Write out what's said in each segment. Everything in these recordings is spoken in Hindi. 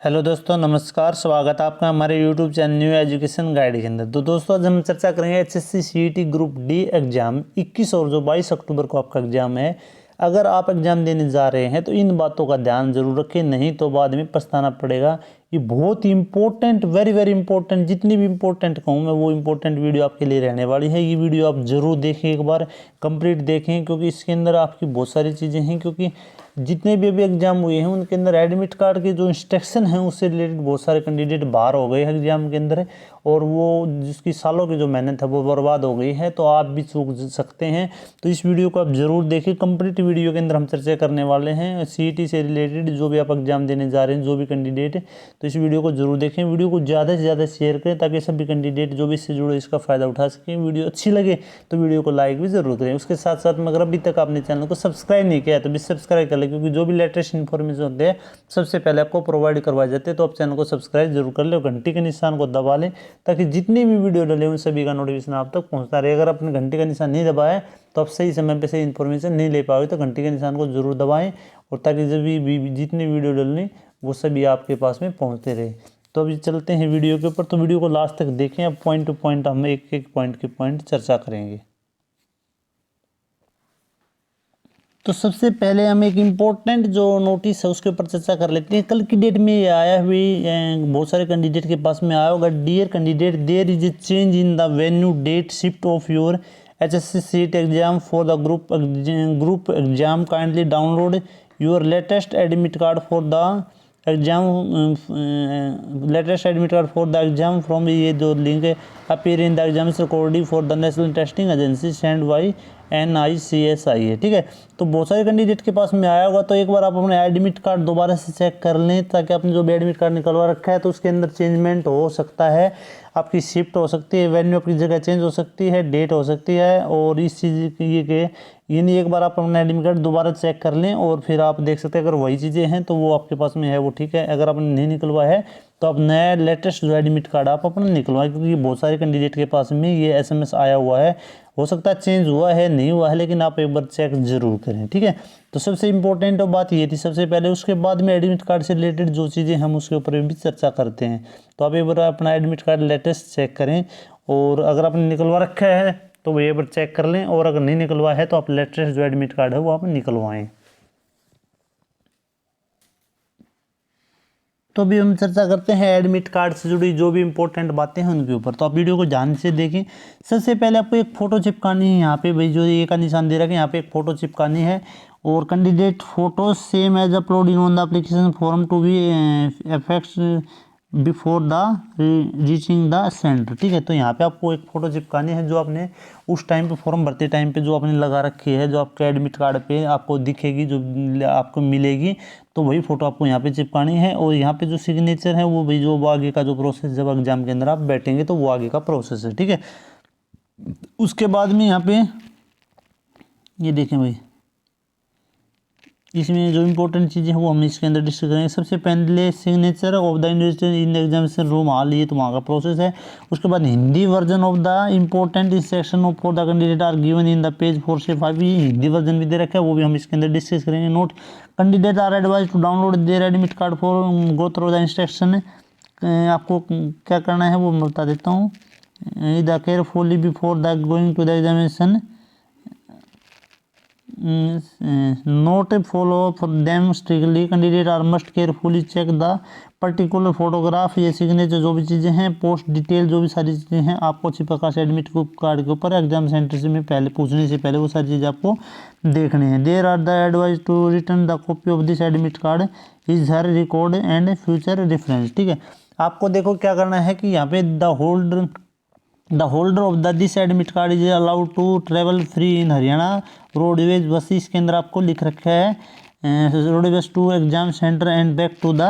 हेलो दोस्तों, नमस्कार। स्वागत है आपका हमारे YouTube channel new education guide के अंदर। तो दोस्तों आज हम चर्चा करेंगे HSC CET group D exam 21 और जो 22 अक्टूबर को आपका एग्जाम है। अगर आप एग्जाम देने जा रहे हैं तो इन बातों का ध्यान जरूर रखें, नहीं तो बाद में पछताना पड़ेगा। ये बहुत ही इंपॉर्टेंट, वेरी वेरी इंपॉर्टेंट, जितनी भी इंपॉर्टेंट कहूँ मैं वो इंपॉर्टेंट वीडियो आपके लिए रहने वाली है। ये वीडियो आप जरूर देखें, एक बार कंप्लीट देखें, क्योंकि इसके अंदर आपकी बहुत सारी चीज़ें हैं। क्योंकि जितने भी अभी एग्जाम हुए हैं उनके अंदर एडमिट कार्ड के जो इंस्ट्रक्शन हैं उससे रिलेटेड बहुत सारे कैंडिडेट बाहर हो गए हैं एग्जाम के अंदर, और वो जिसकी सालों की जो मेहनत है वो बर्बाद हो गई है। तो आप भी चूक सकते हैं। तो इस वीडियो को आप जरूर देखिए। कंप्लीट वीडियो के अंदर हम चर्चा करने वाले हैं सीईटी से रिलेटेड, जो भी आप एग्जाम देने जा रहे हैं, जो भी कैंडिडेट। तो इस वीडियो को जरूर देखें, वीडियो को ज़्यादा से ज़्यादा शेयर करें ताकि सभी कैंडिडेट जो भी इससे जुड़े इसका फ़ायदा उठा सकें। वीडियो अच्छी लगे तो वीडियो को लाइक भी जरूर करें। उसके साथ साथ में अगर अभी तक आपने चैनल को सब्सक्राइब नहीं किया है तो भी सब्सक्राइब कर लें, क्योंकि जो भी लेटेस्ट इन्फॉर्मेशन होते हैं सबसे पहले आपको प्रोवाइड करवाए जाते हैं। तो आप चैनल को सब्सक्राइब जरूर कर लें और घंटी के निशान को दबा लें ताकि जितनी भी वीडियो डले उन सभी का नोटिफिकेशन आप तक पहुंचता रहे। अगर आपने घंटी का निशान नहीं दबाया तो आप सही समय पर सही इन्फॉर्मेशन नहीं ले पाओगे, तो घंटी के निशान को जरूर दबाएं, और ताकि जब भी जितनी वीडियो डलनी वो सभी आपके पास में पहुँचते रहे। तो अभी चलते हैं वीडियो के ऊपर। तो वीडियो को लास्ट तक देखें। अब पॉइंट टू पॉइंट हम एक एक पॉइंट के पॉइंट चर्चा करेंगे। तो सबसे पहले हम एक इम्पोर्टेंट जो नोटिस है उसके ऊपर चर्चा कर लेते हैं। कल की डेट में ये आया हुई बहुत सारे कैंडिडेट के पास में आया होगा। Dear candidate, there is a change in the venue date shift of your HSC seat exam for the group exam. Kindly download your latest admit card for the exam latest admit card for the exam from, ये जो लिंक है, appear in the exam recording for the national testing agency send by NICSI है। ठीक है, तो बहुत सारे कैंडिडेट के पास में आया होगा। तो एक बार आप अपने एडमिट कार्ड दोबारा से चेक कर लें ताकि आपने जो भी एडमिट कार्ड निकलवा रखा है तो उसके अंदर चेंजमेंट हो सकता है, आपकी शिफ्ट हो सकती है, वेन्यू आपकी जगह चेंज हो सकती है, डेट हो सकती है। और इस चीज़ के यानी एक बार आप अपना एडमिट कार्ड दोबारा चेक कर लें और फिर आप देख सकते हैं अगर वही चीज़ें हैं तो वो आपके पास में है, वो ठीक है। अगर आपने नहीं निकलवा है तो आप नया लेटेस्ट जो एडमिट कार्ड आप अपना निकलवाएं, क्योंकि बहुत सारे कैंडिडेट के पास में ये SMS आया हुआ है। हो सकता है चेंज हुआ है, नहीं हुआ है, लेकिन आप एक बार चेक जरूर करें। ठीक है, तो सबसे इंपॉर्टेंट बात ये थी सबसे पहले। उसके बाद में एडमिट कार्ड से रिलेटेड जो चीज़ें हम उसके ऊपर भी चर्चा करते हैं। तो आप एक बार अपना एडमिट कार्ड लेटेस्ट चेक करें, और अगर आपने निकलवा रखा है तो वो एक बार चेक कर लें, और अगर नहीं निकलवा है तो आप लेटेस्ट जो एडमिट कार्ड है वो आप निकलवाएं। तो अभी हम चर्चा करते हैं एडमिट कार्ड से जुड़ी जो भी इंपॉर्टेंट बातें हैं उनके ऊपर। तो आप वीडियो को ध्यान से देखें। सबसे पहले आपको एक फ़ोटो चिपकानी है। यहाँ पे भाई जो ये का निशान दे रखा है, यहाँ पे एक फ़ोटो चिपकानी है। और candidate photo same as upload in on the application form to be effects before the reaching the centre. ठीक है, तो यहाँ पे आपको एक फ़ोटो चिपकानी है जो आपने उस टाइम पे फॉर्म भरते टाइम पे जो आपने लगा रखी है, जो आपके एडमिट कार्ड पे आपको दिखेगी, जो आपको मिलेगी, तो वही फ़ोटो आपको यहाँ पे चिपकानी है। और यहाँ पे जो सिग्नेचर है वो भी जो आगे का जो प्रोसेस, जब एग्जाम के अंदर आप बैठेंगे तो वो आगे का प्रोसेस है। ठीक है, उसके बाद में यहाँ पे ये देखें भाई, इसमें जो इंपॉर्टेंट चीज़ें हैं वो हम इसके अंदर डिस्कस करेंगे। सबसे पहले signature of the individual in examination room hall, ये तो वहाँ का प्रोसेस है। उसके बाद Hindi version of the important instruction of for the candidate are given in the page 4 से 5, ये हिंदी वर्जन भी दे रखा है, वो भी हम इसके अंदर डिस्कस करेंगे। Note, candidate are advise to download their admit card for go through the instruction. आपको क्या करना है वो मैं बता देता हूँ। The carefully before the going to the examination, not follow for them strictly, candidate are must carefully check the particular photograph। ये सिग्नेचर जो भी चीज़ें हैं, पोस्ट डिटेल जो भी सारी चीज़ें हैं आपको चिपका से एडमिट कार्ड के ऊपर एग्जाम सेंटर से में पहले पूछने से पहले वो सारी चीज़ें आपको देखनी है। There are the advise to return the copy of this admit card is her record and future reference. ठीक है, आपको देखो क्या करना है कि यहाँ पे the holder of the this admit card is allowed to travel free in Haryana roadways bus. इसके अंदर आपको लिख रखा है roadways to exam centre and back to the,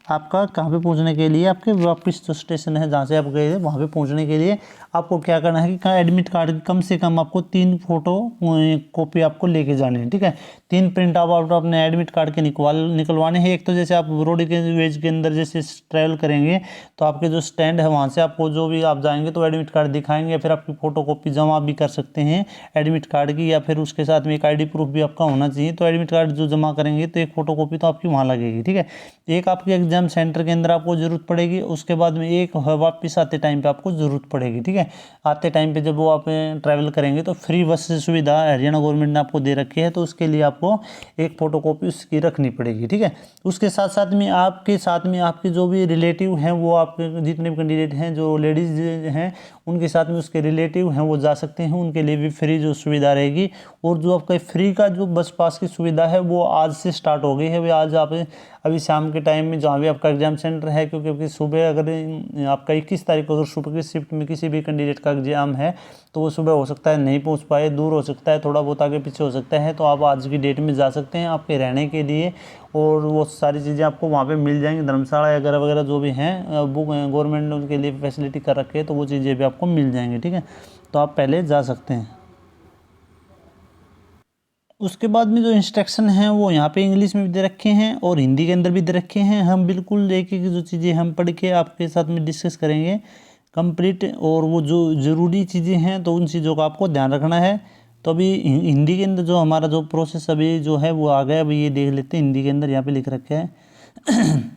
आपका कहाँ पे पहुँचने के लिए, आपके वापस जो स्टेशन है जहाँ से आप गए थे वहाँ पे पहुँचने के लिए आपको क्या करना है कि एडमिट कार्ड की कम से कम आपको 3 फोटो कॉपी आपको लेके जाने हैं। ठीक है, 3 प्रिंट आप अपने एडमिट कार्ड के निकलवाने हैं। एक तो जैसे आप रोडवेज के अंदर जैसे ट्रैवल करेंगे तो आपके जो स्टैंड है वहाँ से आपको जो भी आप जाएंगे तो एडमिट कार्ड दिखाएंगे, या फिर आपकी फ़ोटोकॉपी जमा भी कर सकते हैं एडमिट कार्ड की, या फिर उसके साथ में एक आईडी प्रूफ भी आपका होना चाहिए। तो एडमिट कार्ड जो जमा करेंगे तो एक फ़ोटोकॉपी तो आपकी वहाँ लगेगी, ठीक है। एक आपके एग्जाम सेंटर के अंदर आपको ज़रूरत पड़ेगी, उसके बाद में एक वापस आते टाइम पे आपको ज़रूरत पड़ेगी, ठीक है। आते टाइम पे जब वो आप ट्रैवल करेंगे तो फ्री बस सुविधा हरियाणा गवर्नमेंट ने आपको दे रखी है, तो उसके लिए आपको एक फ़ोटोकॉपी उसकी रखनी पड़ेगी, ठीक है। उसके साथ साथ में आपके जो भी रिलेटिव हैं, वो आपके जितने भी कैंडिडेट हैं जो लेडीज़ हैं उनके साथ में उसके रिलेटिव हैं वो जा सकते हैं, उनके लिए भी फ्री जो सुविधा रहेगी। और जो आपका फ्री का जो बस पास की सुविधा है वो आज से स्टार्ट हो गई है। वे आज आप अभी शाम के टाइम में जहाँ भी आपका एग्जाम सेंटर है, क्योंकि सुबह अगर आपका 21 तारीख को अगर सुबह की शिफ्ट में किसी भी कैंडिडेट का एग्जाम है तो वो सुबह हो सकता है नहीं पहुँच पाए, दूर हो सकता है, थोड़ा बहुत आगे पीछे हो सकता है, तो आप आज की डेट में जा सकते हैं आपके रहने के लिए, और वो सारी चीज़ें आपको वहाँ पे मिल जाएंगी। धर्मशाला वगैरह वगैरह जो भी हैं वो गवर्नमेंट ने उनके लिए फैसिलिटी कर रखी है, तो वो चीज़ें भी आपको मिल जाएंगी, ठीक है। तो आप पहले जा सकते हैं। उसके बाद में जो इंस्ट्रक्शन हैं वो यहाँ पे इंग्लिश में भी दे रखे हैं और हिंदी के अंदर भी दे रखे हैं। हम बिल्कुल एक एक जो चीज़ें हम पढ़ के आपके साथ में डिस्कस करेंगे कंप्लीट, और वो जो ज़रूरी चीज़ें हैं तो उन चीज़ों का आपको ध्यान रखना है। तो अभी हिंदी के अंदर जो हमारा जो प्रोसेस अभी जो है वो आ गया, अभी ये देख लेते हैं। हिंदी के अंदर यहाँ पे लिख रखे हैं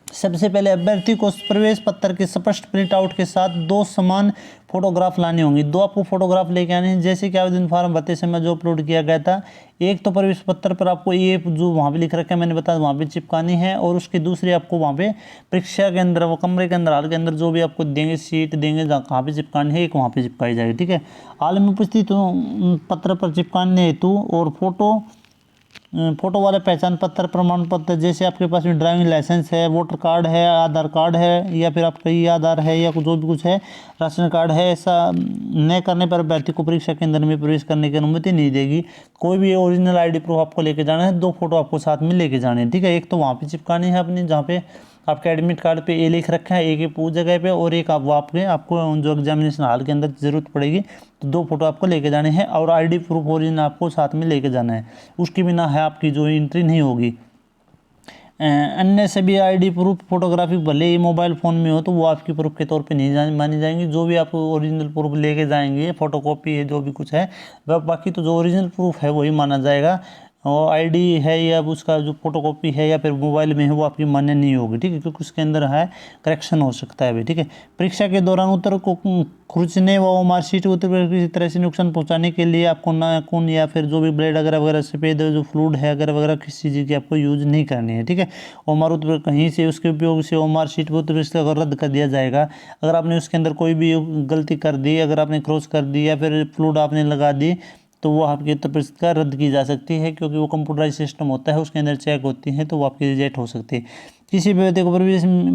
सबसे पहले अभ्यर्थी को प्रवेश पत्र के स्पष्ट प्रिंट आउट के साथ 2 समान फोटोग्राफ लाने होंगे। 2 आपको फोटोग्राफ लेके आने हैं, जैसे कि आवेदन फॉर्म भरते समय जो अपलोड किया गया था। एक तो प्रवेश पत्र पर आपको ये जो वहाँ पे लिख रखा है मैंने बताया वहाँ पे चिपकानी है, और उसकी दूसरी आपको वहाँ पे परीक्षा के अंदर वो कमरे के अंदर हॉल के अंदर जो भी आपको देंगे सीट देंगे जहाँ कहाँ पे चिपकानी है एक वहाँ पे चिपकाई जाएगी, ठीक है। हाल में उपस्थित पत्र पर चिपकाने हेतु और फोटो वाले पहचान पत्र प्रमाण पत्र, जैसे आपके पास में ड्राइविंग लाइसेंस है, वोटर कार्ड है, आधार कार्ड है, या फिर आपका ई आधार है, या जो भी कुछ है, राशन कार्ड है, ऐसा न करने पर अभ्यर्थी को परीक्षा केंद्र में प्रवेश करने की अनुमति नहीं देगी। कोई भी ओरिजिनल आईडी प्रूफ आपको लेके जाना है, 2 फोटो आपको साथ में लेके जाने हैं, ठीक है। एक तो वहाँ पे चिपकानी है अपनी जहाँ पे आपके एडमिट कार्ड पे ये लिख रखा है, एक ही पूरी जगह पे, और एक आपको जो एग्जामिनेशन हॉल के अंदर ज़रूरत पड़ेगी तो 2 फोटो आपको लेके जाने हैं, और आईडी प्रूफ ओरिजिनल आपको साथ में लेके जाना है, उसकी बिना है आपकी जो एंट्री नहीं होगी। अन्य सभी आईडी प्रूफ फोटोग्राफी भले ही मोबाइल फ़ोन में हो तो वो आपकी प्रूफ के तौर पे नहीं मानी जाएंगी। जो भी आप ओरिजिनल प्रूफ लेके जाएंगे, फोटोकॉपी है जो भी कुछ है वह, बाकी तो जो ओरिजिनल प्रूफ है वही माना जाएगा। और आईडी है या उसका जो फोटोकॉपी है या फिर मोबाइल में है वो आपकी मान्य नहीं होगी, ठीक है, क्योंकि उसके अंदर है करेक्शन हो सकता है अभी, ठीक है। परीक्षा के दौरान उत्तर को खुरचने व मार्कशीट उत्तर पर किसी तरह से नुकसान पहुंचाने के लिए आपको नाखून या फिर जो भी ब्लेड वगैरह वगैरह सफ़ेद जो फ्लूइड है अगर वगैरह किसी चीज़ की आपको यूज़ नहीं करनी है, ठीक है। और उत्तर कहीं से उसके उपयोग से और मार्कशीट उत्तर को रद्द कर दिया जाएगा। अगर आपने उसके अंदर कोई भी गलती कर दी, अगर आपने क्रॉस कर दी या फिर फ्लूइड आपने लगा दी तो वो आपकी उत्तर प्रवेशिका रद्द की जा सकती है, क्योंकि वो कंप्यूटराइज सिस्टम होता है, उसके अंदर चेक होती है, तो वो आपकी रिजेक्ट हो सकती है। किसी भी व्यक्ति को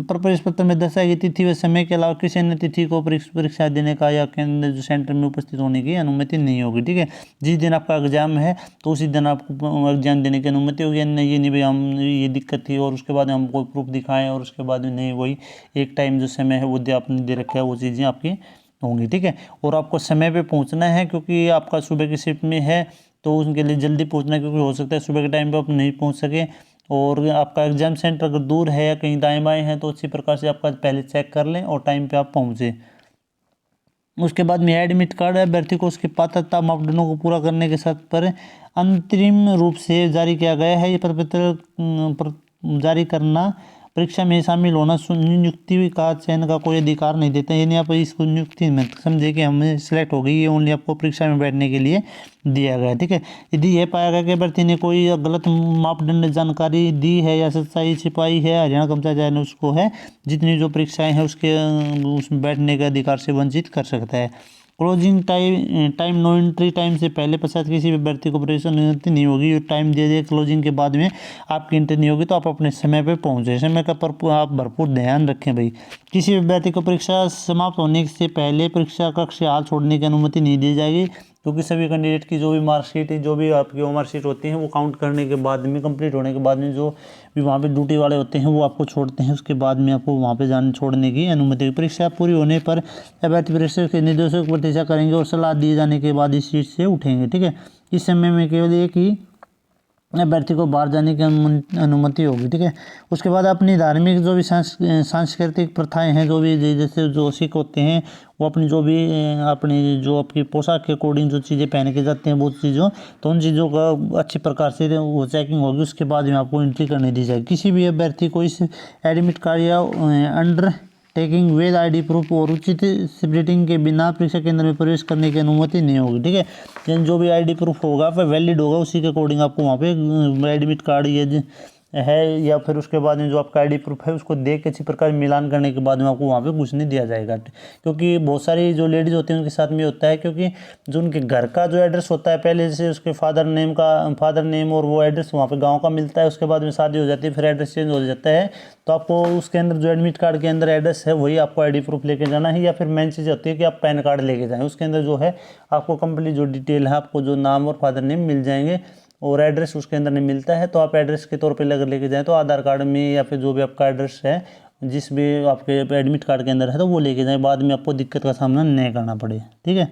प्रवेश पत्र में दर्शाई गई तिथि व समय के अलावा किसी अन्य तिथि को परीक्षा देने का या केंद्र जो सेंटर में उपस्थित होने की अनुमति नहीं होगी, ठीक है। जिस दिन आपका एग्जाम है तो उसी दिन आपको एग्जाम देने की अनुमति होगी। नहीं ये नहीं भाई हम ये दिक्कत थी और उसके बाद हम कोई प्रूफ दिखाएं और उसके बाद में नहीं, वही एक टाइम जो समय है वो आपने दे रखा है वो चीज़ें आपकी होंगी, ठीक है। और आपको समय पे पहुंचना है, क्योंकि आपका सुबह की शिफ्ट में है तो उनके लिए जल्दी पहुंचना है, क्योंकि हो सकता है सुबह के टाइम पे आप नहीं पहुंच सके, और आपका एग्जाम सेंटर अगर दूर है या कहीं दाएं बाएं है तो अच्छी प्रकार से आपका पहले चेक कर लें और टाइम पे आप पहुँचे। उसके बाद में एडमिट कार्ड अभ्यर्थी को उसके पात्रता मापदंडों को पूरा करने के साथ पर अंतरिम रूप से जारी किया गया है। ये प्रपत्र जारी करना परीक्षा में शामिल होना नियुक्ति का चयन का कोई अधिकार नहीं देता, यानी आप इसको नियुक्ति मत समझे कि हमें सिलेक्ट हो गई, ये ओनली आपको परीक्षा में बैठने के लिए दिया गया, ठीक है। यदि यह पाया गया कि अभ्यर्थी ने कोई गलत मापदंड जानकारी दी है या सच्चाई छिपाई है, हरियाणा कर्मचारी आयोग उसको है जितनी जो परीक्षाएं हैं उसके उसमें बैठने के अधिकार से वंचित कर सकता है। Closing time no entry time से पहले पश्चात किसी भी व्यक्ति को प्रवेश अनुमति नहीं होगी। टाइम दिया जाए क्लोजिंग के बाद में आपकी एंट्री नहीं होगी, तो आप अपने समय पर पहुँचे। समय का पर आप भरपूर ध्यान रखें भाई। किसी भी व्यक्ति को परीक्षा समाप्त होने से पहले परीक्षा कक्ष से हाल छोड़ने की अनुमति नहीं दी जाएगी, क्योंकि सभी कैंडिडेट की जो भी मार्कशीट है जो भी आपकी मार्कशीट होती है वो काउंट करने के बाद में कंप्लीट होने के बाद में जो भी वहाँ पे ड्यूटी वाले होते हैं वो आपको छोड़ते हैं, उसके बाद में आपको वहाँ पे छोड़ने की अनुमति। परीक्षा पूरी होने पर अभ्यर्थी परीक्षा के निर्देशों की प्रतीक्षा करेंगे और सलाह दिए जाने के बाद इस सीट से उठेंगे, ठीक है। इस समय में केवल एक ही अभ्यर्थी को बाहर जाने की अनुमति होगी। ठीक है, उसके बाद अपनी धार्मिक जो भी सांस्कृतिक प्रथाएं हैं, जो भी जैसे जो सिख होते हैं वो अपनी जो भी अपनी जो आपकी पोशाक के अकॉर्डिंग जो चीज़ें पहन के जाते हैं वो चीज़ों, तो उन चीज़ों का अच्छी प्रकार से वो चेकिंग होगी, उसके बाद में आपको एंट्री करने दी जाएगी। किसी भी अभ्यर्थी को इस एडमिट कार्ड या अंडर टेकिंग वैध आईडी प्रूफ और उचित स्प्रिटिंग के बिना परीक्षा केंद्र में प्रवेश करने की अनुमति नहीं होगी। ठीक है, यानी जो भी आईडी प्रूफ होगा वह वैलिड होगा, उसी के अकॉर्डिंग आपको वहाँ पे एडमिट कार्ड ये है या फिर उसके बाद में जो आपका आईडी प्रूफ है उसको देख के अच्छी प्रकार मिलान करने के बाद में आपको वहाँ पे कुछ नहीं दिया जाएगा। क्योंकि बहुत सारी जो लेडीज़ होती हैं उनके साथ में होता है, क्योंकि जो उनके घर का जो एड्रेस होता है पहले से उसके फादर नेम और वो एड्रेस वहाँ पे गांव का मिलता है, उसके बाद में शादी हो जाती है फिर एड्रेस चेंज हो जाता है, तो आपको उसके अंदर जो एडमिट कार्ड के अंदर एड्रेस है वही आपको आईडी प्रूफ लेके जाना है। या फिर मेन चीज़ होती है कि आप पैन कार्ड लेके जाएँ, उसके अंदर जो है आपको कंप्लीट जो डिटेल है, आपको जो नाम और फादर नेम मिल जाएंगे और एड्रेस उसके अंदर नहीं मिलता है, तो आप एड्रेस के तौर पे अगर लेके जाएं तो आधार कार्ड में या फिर जो भी आपका एड्रेस है जिस भी आपके एडमिट कार्ड के अंदर है तो वो लेके जाएं, बाद में आपको दिक्कत का सामना नहीं करना पड़े। ठीक है,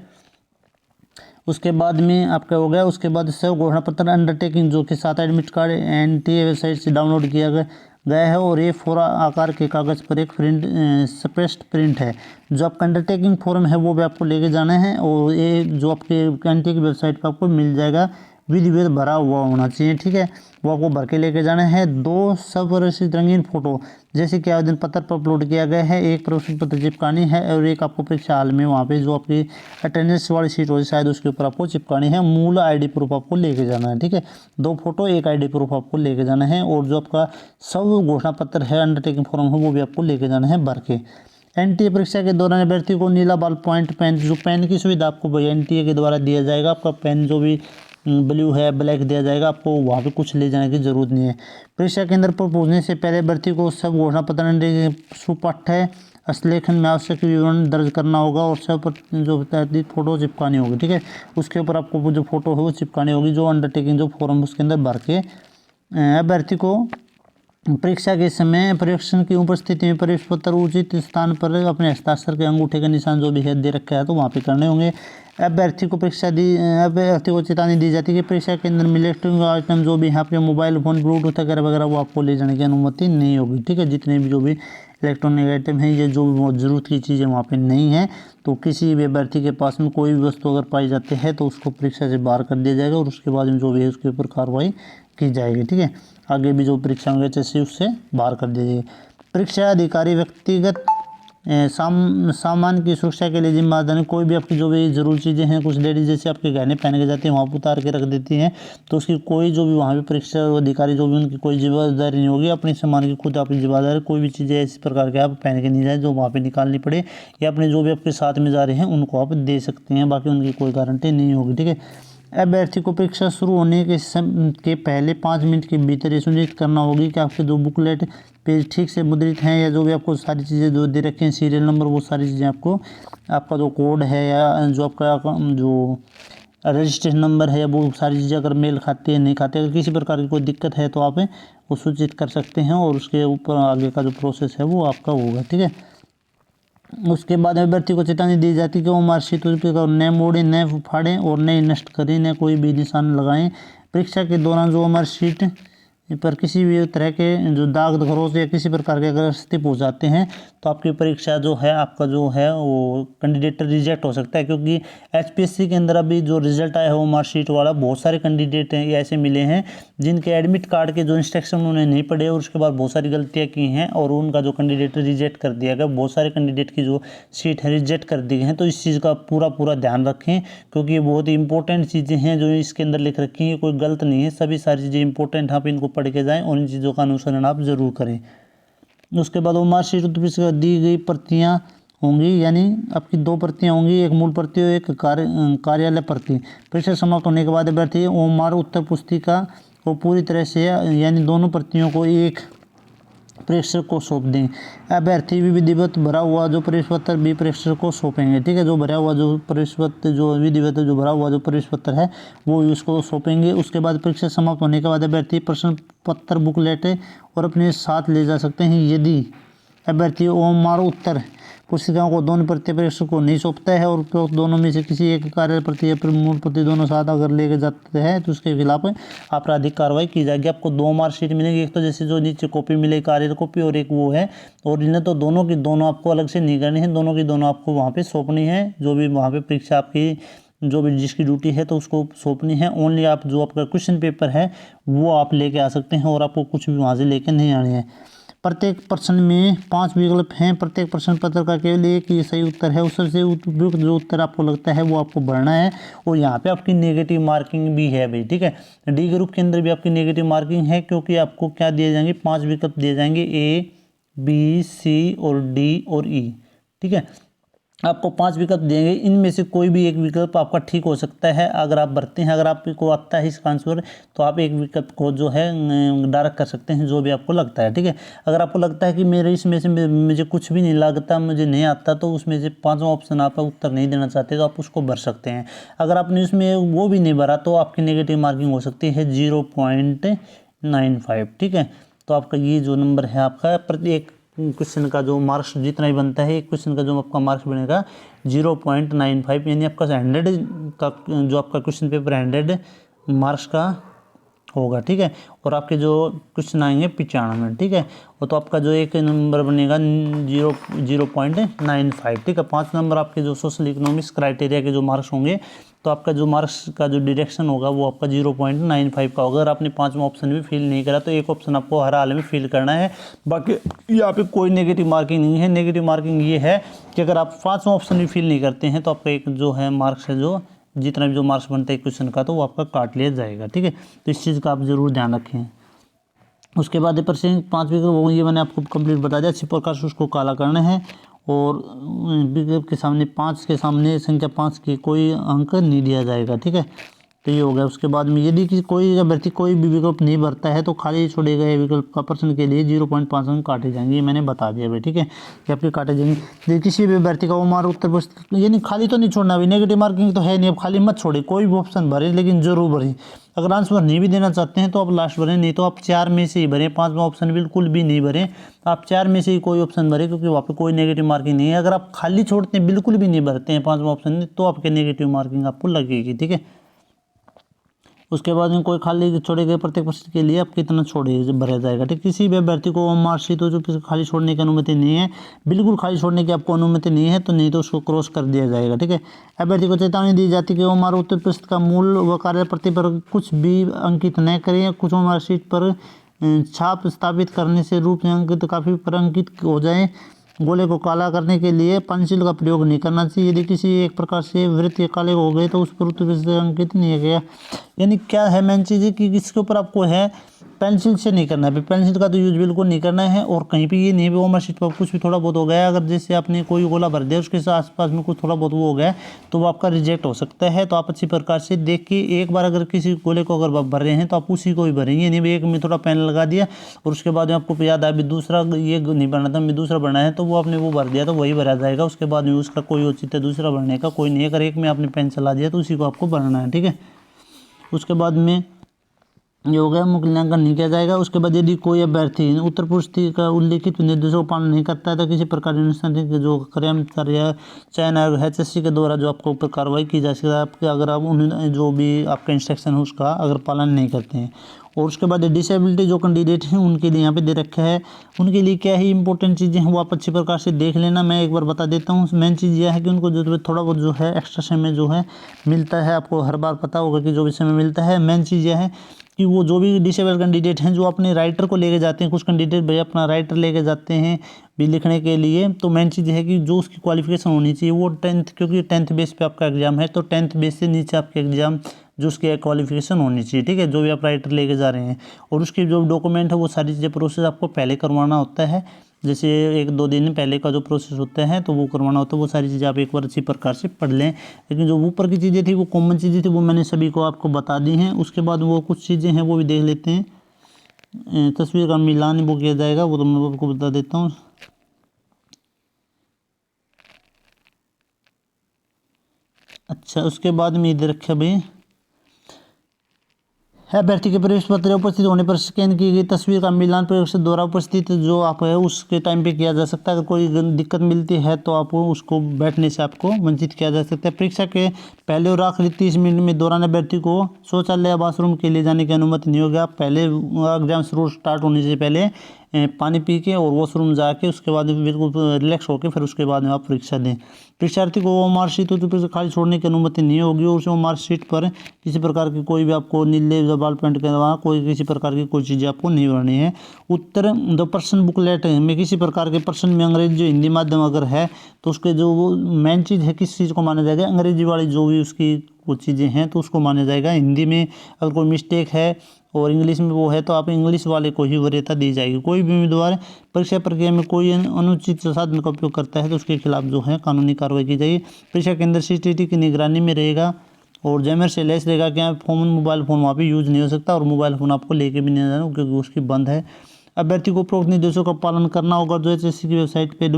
उसके बाद में आपका हो गया। उसके बाद सब घोषणा पत्र अंडरटेकिंग जो कि 7 एडमिट कार्ड NTA वेबसाइट से डाउनलोड किया गया है और ये फोरा आकार के कागज़ पर एक प्रिंट स्प्रेस्ट प्रिंट है। जो आपका अंडरटेकिंग फॉर्म है वो भी आपको लेके जाना है और ये जो आपके NTA की वेबसाइट पर आपको मिल जाएगा, विधिवत भरा हुआ होना चाहिए। ठीक है, वो आपको भर के लेके जाना है। 2 स्वरचित रंगीन फोटो जैसे कि आवेदन पत्र पर अपलोड किया गया है, एक प्रश्न पत्र चिपकानी है और एक आपको परीक्षा हाल में वहाँ पे जो आपकी अटेंडेंस वाली सीट होगी शायद उसके ऊपर आपको चिपकानी है। मूल आईडी प्रूफ आपको लेके जाना है। ठीक है, 2 फोटो 1 आईडी प्रूफ आपको लेके जाना है और जो आपका सब घोषणा पत्र है अंडरटेकिंग फॉर्म है वो भी आपको लेके जाना है भर के। NTA परीक्षा के दौरान अभ्यर्थी को नीला बॉल पॉइंट पेन, जो पेन की सुविधा आपको NTA के द्वारा दिया जाएगा, आपका पेन जो भी ब्लू है ब्लैक दिया जाएगा, आपको वहाँ पे कुछ ले जाने की जरूरत नहीं है। परीक्षा केंद्र पर पहुँचने से पहले अभ्यर्थी को सब घोषणा पत्र सुपठ है हस्तलेखन में आवश्यक विवरण दर्ज करना होगा और सब जो फोटो चिपकानी होगी। ठीक है, उसके ऊपर आपको जो फोटो है वो चिपकानी होगी, जो अंडरटेकिंग जो फॉर्म उसके अंदर भर के अभ्यर्थी को परीक्षा के समय परीक्षण की उपस्थिति में प्रवेश पत्र उचित स्थान पर अपने हस्ताक्षर के अंगूठे का निशान जो भी है दे रखा है तो वहाँ पे करने होंगे। अभ्यर्थी को चेतावनी दी जाती है कि परीक्षा के अंदर में इलेक्ट्रॉनिक आइटम जो भी है आपके मोबाइल फोन ब्लूटूथ वगैरह वगैरह वो आपको ले जाने की अनुमति नहीं होगी। ठीक है, जितने भी जो भी इलेक्ट्रॉनिक आइटम है ये जो भी बहुत ज़रूरत की चीज़ें वहाँ पे नहीं है, तो किसी भी अभ्यर्थी के पास में कोई भी वस्तु अगर पाई जाती है तो उसको परीक्षा से बाहर कर दिया जाएगा और उसके बाद में जो भी है उसके ऊपर कार्रवाई की जाएगी। ठीक है, आगे भी जो परीक्षा होंगे जैसे उससे बाहर कर दिया जाएगा। परीक्षा अधिकारी व्यक्तिगत सामान की सुरक्षा के लिए जिम्मेदार है। कोई भी आपकी जो भी जरूरी चीज़ें हैं, कुछ लेडीज जैसे आपके गहने पहन के जाती हैं वहाँ पर उतार के रख देती हैं, तो उसकी कोई जो भी वहाँ पे परीक्षा अधिकारी जो भी उनकी कोई जिम्मेदारी नहीं होगी, अपने सामान की खुद अपनी जिम्मेदारी। कोई भी चीज़ें इस प्रकार के आप पहन के नहीं जाए जो वहाँ पे निकालनी पड़े, या अपने जो भी आपके साथ में जा रहे हैं उनको आप दे सकते हैं, बाकी उनकी कोई गारंटी नहीं होगी। ठीक है, अभ्यर्थी को परीक्षा शुरू होने के पहले 5 मिनट के भीतर ये सुनिश्चित करना होगी कि आपके जो बुकलेट पेज ठीक से मुद्रित हैं, या जो भी आपको सारी चीज़ें जो दे रखे हैं सीरियल नंबर वो सारी चीज़ें आपको, आपका जो कोड है या जो आपका जो रजिस्ट्रेशन नंबर है वो सारी चीज़ें अगर मेल खाती है नहीं खाते, अगर किसी प्रकार की कोई दिक्कत है तो आप वो सूचित कर सकते हैं और उसके ऊपर आगे का जो प्रोसेस है वो आपका होगा। ठीक है, उसके बाद अभ्यर्थी को चेतावनी दी जाती है कि वो मार्कशीट नए मोड़ें नए फाड़ें और नए नष्ट करें, न कोई भी निशान लगाएं। परीक्षा के दौरान जो मार्कशीट पर किसी भी तरह के जो दाग खरोच या किसी प्रकार के अगर स्थिति हो जाते हैं तो आपकी परीक्षा जो है आपका जो है वो कैंडिडेट रिजेक्ट हो सकता है। क्योंकि HPSC के अंदर अभी जो रिजल्ट आया है वो मार्कशीट वाला, बहुत सारे कैंडिडेट हैं ऐसे मिले हैं जिनके एडमिट कार्ड के जो इंस्ट्रक्शन उन्होंने नहीं पढ़े और उसके बाद बहुत सारी गलतियाँ की हैं और उनका जो कैंडिडेट रिजेक्ट कर दिया गया। बहुत सारे कैंडिडेट की जो सीट है रिजेक्ट कर दी गई हैं, तो इस चीज़ का पूरा ध्यान रखें क्योंकि ये बहुत ही इंपॉर्टेंट चीज़ें हैं जो इसके अंदर लिख रखी हैं, कोई गलत नहीं है, सभी सारी चीज़ें इंपॉर्टेंट, आप इनको पढ़ के जाएँ और इन चीज़ों का अनुसरण आप ज़रूर करें। उसके बाद वो मार्कशीट दी गई प्रतियाँ होंगी, यानी आपकी 2 प्रतियाँ होंगी, एक मूल प्रति और एक कार्यालय प्रति। परीक्षा समाप्त होने के बाद अभ्यर्थी ओमआर उत्तर पुस्तिका को पूरी तरह से यानी दोनों प्रतियों को एक प्रेक्षक को सौंप दें। अभ्यर्थी भी विधिवत भरा हुआ जो प्रवेश पत्र भी प्रेक्षक को सौंपेंगे। ठीक है, जो भरा हुआ जो प्रवेश पत्र जो विधिवत जो भरा हुआ जो प्रवेश पत्र है वो उसको सौंपेंगे। उसके बाद परीक्षा समाप्त होने के बाद अभ्यर्थी प्रश्न पत्र बुकलेट और अपने साथ ले जा सकते हैं। यदि अभ्यर्थी ओमआर उत्तर पुस्तिकाओं को दोनों प्रति परीक्षक को नहीं सौंपता है और उपरोक्त दोनों में से किसी एक कार्य प्रति या मूल प्रति दोनों साथ अगर लेके जाते हैं तो उसके खिलाफ आपराधिक कार्रवाई की जाएगी। आपको 2 मार्कशीट मिलेगी, एक तो जैसे जो नीचे कॉपी मिले कार्य कॉपी और एक वो है ओरिजिनल। तो दोनों की दोनों आपको अलग से नहीं करनी है, दोनों की दोनों आपको वहाँ पे सौंपनी है। जो भी वहाँ पे परीक्षा आपकी जो भी जिसकी ड्यूटी है तो उसको सौंपनी है। ओनली आप जो आपका क्वेश्चन पेपर है वो आप लेके आ सकते हैं और आपको कुछ भी वहाँ से लेके नहीं आनी है। प्रत्येक प्रश्न में 5 विकल्प हैं। प्रत्येक प्रश्न पत्र का केवल एक ही सही उत्तर है। उस सबसे उपयुक्त जो उत्तर आपको लगता है वो आपको भरना है। और यहाँ पे आपकी नेगेटिव मार्किंग भी है भाई, ठीक है। डी ग्रुप के अंदर भी आपकी नेगेटिव मार्किंग है, क्योंकि आपको क्या दिए जाएंगे, 5 विकल्प दिए जाएंगे, ए बी सी और डी और ई, ठीक है। आपको 5 विकल्प देंगे, इनमें से कोई भी एक विकल्प आपका ठीक हो सकता है अगर आप भरते हैं। अगर आपको आता है इसका आंसर तो आप एक विकल्प को जो है डायरेक्ट कर सकते हैं, जो भी आपको लगता है, ठीक है। अगर आपको लगता है कि मेरे इसमें से मुझे कुछ भी नहीं लगता, मुझे नहीं आता, तो उसमें से 5वां ऑप्शन आप उत्तर नहीं देना चाहते तो आप उसको भर सकते हैं। अगर आपने उसमें वो भी नहीं भरा तो आपकी नेगेटिव मार्किंग हो सकती है 0.95, ठीक है। तो आपका ये जो नंबर है आपका प्रत्येक क्वेश्चन का जो मार्क्स जितना ही बनता है, एक क्वेश्चन का जो आपका मार्क्स बनेगा 0.95, यानी आपका 100 का जो आपका क्वेश्चन पेपर 100 मार्क्स का होगा, ठीक है। और आपके जो क्वेश्चन आएंगे 95, ठीक है। और तो आपका जो एक नंबर बनेगा 0.95, ठीक है। 5 नंबर आपके जो सोशल इकोनॉमिक्स क्राइटेरिया के जो मार्क्स होंगे, तो आपका जो मार्क्स का जो डिडक्शन होगा वो आपका 0.95 का होगा। अगर आपने 5वां ऑप्शन भी फिल नहीं करा तो एक ऑप्शन आपको हर हाल में फिल करना है। बाकी यहाँ पे कोई नेगेटिव मार्किंग नहीं है। नेगेटिव मार्किंग ये है कि अगर आप 5वां ऑप्शन भी फिल नहीं करते हैं तो आपका एक जो है मार्क्स है, जो जितना भी जो मार्क्स बनता है क्वेश्चन का, तो वो आपका काट लिया जाएगा, ठीक है। तो इस चीज़ का आप ज़रूर ध्यान रखें। उसके बाद ये परसेंट 5 विकल्प वो ये मैंने आपको कंप्लीट बता दिया। अच्छी प्रकार से उसको काला करना है और विकल्प के सामने 5 के सामने संख्या 5 की कोई अंक नहीं दिया जाएगा, ठीक है। तो ये हो गया। उसके बाद में यदि कि कोई अभ्यर्थी कोई भी विकल्प नहीं भरता है तो खाली छोड़े गए विकल्प का प्रश्न के लिए 0.5 अंक काटे जाएंगे। ये मैंने बता दिया भाई, ठीक है, कि आपके काटे जाएंगे। यदि किसी भी अभ्यर्थी का ओमार उत्तर प्रश्न, यानी खाली तो नहीं छोड़ना, अभी नेगेटिव मार्किंग तो है नहीं, अब खाली मत छोड़े, कोई भी ऑप्शन भरे लेकिन जरूर भरें। अगर आंसर नहीं भी देना चाहते हैं तो आप लास्ट भरें, नहीं तो आप 4 में से ही भरें। 5वां ऑप्शन बिल्कुल भी नहीं भरें, आप 4 में से ही कोई ऑप्शन भरें, क्योंकि वहाँ पे कोई नेगेटिव मार्किंग नहीं है। अगर आप खाली छोड़ते हैं, बिल्कुल भी नहीं भरते हैं 5वां ऑप्शन में, तो आपके नेगेटिव मार्किंग आपको लगेगी, ठीक है। उसके बाद में कोई खाली छोड़े गए प्रत्येक प्रश्न के लिए आप कितना छोड़े भरा जाएगा, ठीक। किसी भी अभ्यर्थी को मार्कशीट हो जो खाली छोड़ने की अनुमति नहीं है, बिल्कुल खाली छोड़ने की आपको अनुमति नहीं है, तो नहीं तो उसको क्रॉस कर दिया जाएगा, ठीक है। अभ्यर्थी को चेतावनी दी जाती है कि ओमार उत्तर प्रश्न का मूल व कार्य प्रति पर कुछ भी अंकित न करें। कुछ मार्कशीट पर छाप स्थापित करने से रूप अंकित काफ़ी पर अंकित हो जाए। गोले को काला करने के लिए पेंसिल का प्रयोग नहीं करना चाहिए। यदि किसी एक प्रकार से वृत्त काले हो गए तो उस पर उत्तर से अंकित नहीं है गया। यानी क्या है मेन चीज़ है कि इसके ऊपर आपको है पेंसिल से नहीं करना है, पेंसिल का तो यूज बिल्कुल नहीं करना है। और कहीं पे ये नहीं है वो मार्कशीट पर कुछ भी थोड़ा बहुत हो गया, अगर जैसे आपने कोई गोला भर दिया उसके आसपास में कुछ थोड़ा बहुत वो हो गया तो वो आपका रिजेक्ट हो सकता है। तो आप अच्छी प्रकार से देख के एक बार अगर किसी गोले को अगर भर रहे हैं तो आप उसी को ही भरेंगे, नहीं एक में थोड़ा पेन लगा दिया और उसके बाद में आपको याद आया दूसरा ये नहीं भरना था, मैं दूसरा भरना है, तो वो आपने वो भर दिया तो वही भरा जाएगा। उसके बाद में उसका कोई औचित्य दूसरा भरने का कोई नहीं है। अगर एक में आपने पेन चला दिया तो उसी को आपको भरना है, ठीक है। उसके बाद में ये हो गया, मूल्यांकन नहीं किया जाएगा। उसके बाद यदि कोई अभ्यर्थी उत्तर पुस्तिका का उल्लेखित निर्देशों का पालन नहीं करता है तो किसी प्रकार के जो कर्मचारी या चयन आयोग HSC के द्वारा जो आपको ऊपर कार्रवाई की जा सकती है आपके, अगर आप उन जो भी आपका इंस्ट्रक्शन है उसका अगर पालन नहीं करते हैं। और उसके बाद डिसेबिलिटी जो कैंडिडेट हैं उनके लिए यहाँ पे दे रखा है, उनके लिए क्या ही इंपॉर्टेंट चीज़ें हैं वो आप अच्छी प्रकार से देख लेना। मैं एक बार बता देता हूँ। मेन चीज़ यह है कि उनको जो थोड़ा बहुत जो है एक्स्ट्रा समय जो है मिलता है, आपको हर बार पता होगा कि जो भी समय मिलता है। मेन चीज़ यह है कि वो जो भी डिसेबल कैंडिडेट हैं जो अपने राइटर को लेके जाते हैं, कुछ कैंडिडेट भैया अपना राइटर लेके जाते हैं भी लिखने के लिए, तो मेन चीज़ है कि जो उसकी क्वालिफिकेशन होनी चाहिए वो 10th, क्योंकि 10th बेस पे आपका एग्जाम है, तो 10th बेस से नीचे आपके एग्जाम जो उसकी क्वालिफिकेशन होनी चाहिए, ठीक है, जो भी आप राइटर लेके जा रहे हैं। और उसकी जो डॉक्यूमेंट है वो सारी चीज़ें प्रोसेस आपको पहले करवाना होता है, जैसे 1-2 दिन पहले का जो प्रोसेस होता है तो वो करवाना होता है। वो सारी चीज़ें आप एक बार अच्छी प्रकार से पढ़ लें। लेकिन जो ऊपर की चीज़ें थी वो कॉमन चीज़ें थी, वो मैंने सभी को आपको बता दी हैं। उसके बाद वो कुछ चीज़ें हैं वो भी देख लेते हैं। तस्वीर का मिलान वो किया जाएगा, वो तो मैं आपको बता देता हूँ। अच्छा, उसके बाद में इधर रखा भाई है। अभ्यर्थी के प्रवेश पत्र उपस्थित होने पर स्कैन की गई तस्वीर का मिलान परीक्षा द्वारा उपस्थित जो आप है उसके टाइम पे किया जा सकता है। अगर कोई दिक्कत मिलती है तो आप उसको बैठने से आपको वंचित किया जा सकता है। परीक्षा के पहले और आखिरी 30 मिनट में दौरान अभ्यर्थी को शौचालय या बाथरूम के लिए जाने की अनुमति नहीं होगी। आप पहले एग्जाम शुरू स्टार्ट होने से पहले पानी पी के और वॉशरूम जाके उसके बाद बिल्कुल रिलैक्स होकर फिर उसके बाद में आप परीक्षा दें। परीक्षार्थी को वो मार्कशीट तो खाली छोड़ने की अनुमति नहीं होगी और उस मार्कशीट पर किसी प्रकार की कोई भी आपको नीले बॉल पेंट के अलावा कोई किसी प्रकार की कोई चीज़ें आपको नहीं भरनी है। उत्तर जो प्रश्न बुकलेट में किसी प्रकार के प्रश्न में अंग्रेजी हिंदी माध्यम अगर है तो उसके जो वो मेन चीज़ है किस चीज़ को माना जाएगा, अंग्रेजी वाली जो भी उसकी कुछ चीज़ें हैं तो उसको माना जाएगा। हिंदी में अगर कोई मिस्टेक है और इंग्लिश में वो है तो आप इंग्लिश वाले को ही वरीयता दी जाएगी। कोई भी उम्मीदवार परीक्षा प्रक्रिया में कोई अनुचित साधन का उपयोग करता है तो उसके खिलाफ जो है कानूनी कार्रवाई की जाएगी। परीक्षा केंद्र CCTV की निगरानी में रहेगा और जैमर से लेस रहेगा कि फोन मोबाइल फ़ोन वहाँ पे यूज़ नहीं हो सकता और मोबाइल फ़ोन आपको लेके भी नहीं जाना क्योंकि उसकी बंद है। अभ्यर्थी को उपरोक्त निर्देशों का पालन करना होगा जो HSC की वेबसाइट पे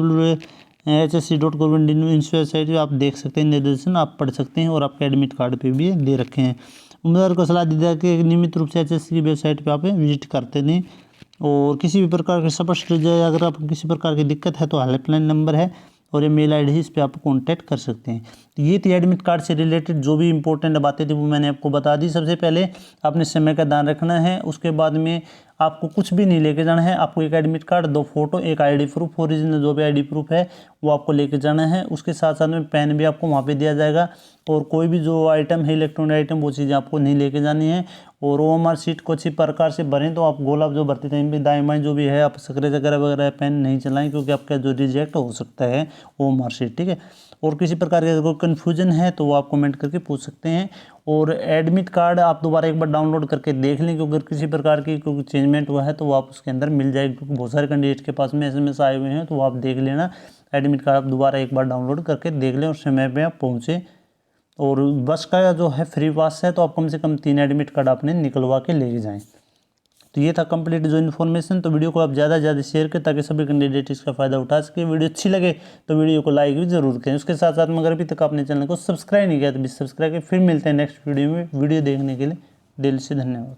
hsc.gov.in इस वेबसाइट पर आप देख सकते हैं, निर्देशन आप पढ़ सकते हैं और आपके एडमिट कार्ड पे भी दे रखे हैं। उम्मीदवार को सलाह दी जाए कि नियमित रूप से HSC की वेबसाइट पे आप विजिट करते रहें और किसी भी प्रकार के स्पष्ट जाए अगर आपको किसी प्रकार की दिक्कत है तो हेल्पलाइन नंबर है और ये मेल ID है, इस पे आप कांटेक्ट कर सकते हैं। तो ये थी एडमिट कार्ड से रिलेटेड जो भी इंपॉर्टेंट बातें थी वो मैंने आपको बता दी। सबसे पहले आपने समय का ध्यान रखना है, उसके बाद में आपको कुछ भी नहीं लेके जाना है। आपको एक एडमिट कार्ड, 2 फोटो, एक ID प्रूफ, ओरिजिनल जो भी ID प्रूफ है वो आपको लेके जाना है। उसके साथ साथ में पेन भी आपको वहाँ पे दिया जाएगा और कोई भी जो आइटम है इलेक्ट्रॉनिक आइटम वो चीज़ें आपको नहीं लेके जानी है। और OMR शीट को अच्छी प्रकार से भरें तो आप गोलाब जो भरते टाइम पे दाएं बाएं जो भी है आप सक्रिय वगैरह पेन नहीं चलाएं क्योंकि आपका जो रिजेक्ट हो सकता है OMR शीट, ठीक है। और किसी प्रकार का कोई कन्फ्यूजन है तो वो आप कमेंट करके पूछ सकते हैं। और एडमिट कार्ड आप दोबारा एक बार डाउनलोड करके देख लें क्योंकि अगर किसी प्रकार की कोई चेंजमेंट हुआ है तो वो आप उसके अंदर मिल जाएगी क्योंकि बहुत सारे कैंडिडेट के पास में SMS आए हुए हैं तो वो आप देख लेना। एडमिट कार्ड आप दोबारा एक बार डाउनलोड करके देख लें और समय पर आप पहुँचे। और बस का जो है फ्री पास है तो आप कम से कम 3 एडमिट कार्ड आपने निकलवा के लेके जाएं। तो ये था कंप्लीट जो इन्फॉर्मेशन। तो वीडियो को आप ज़्यादा से ज़्यादा शेयर करें ताकि सभी कैंडिडेट इसका फ़ायदा उठा सके। वीडियो अच्छी लगे तो वीडियो को लाइक भी जरूर करें। उसके साथ साथ में अगर अभी तक आपने चैनल को सब्सक्राइब नहीं किया तो भी सब्सक्राइब करें। फिर मिलते हैं नेक्स्ट वीडियो में। वीडियो देखने के लिए दिल से धन्यवाद।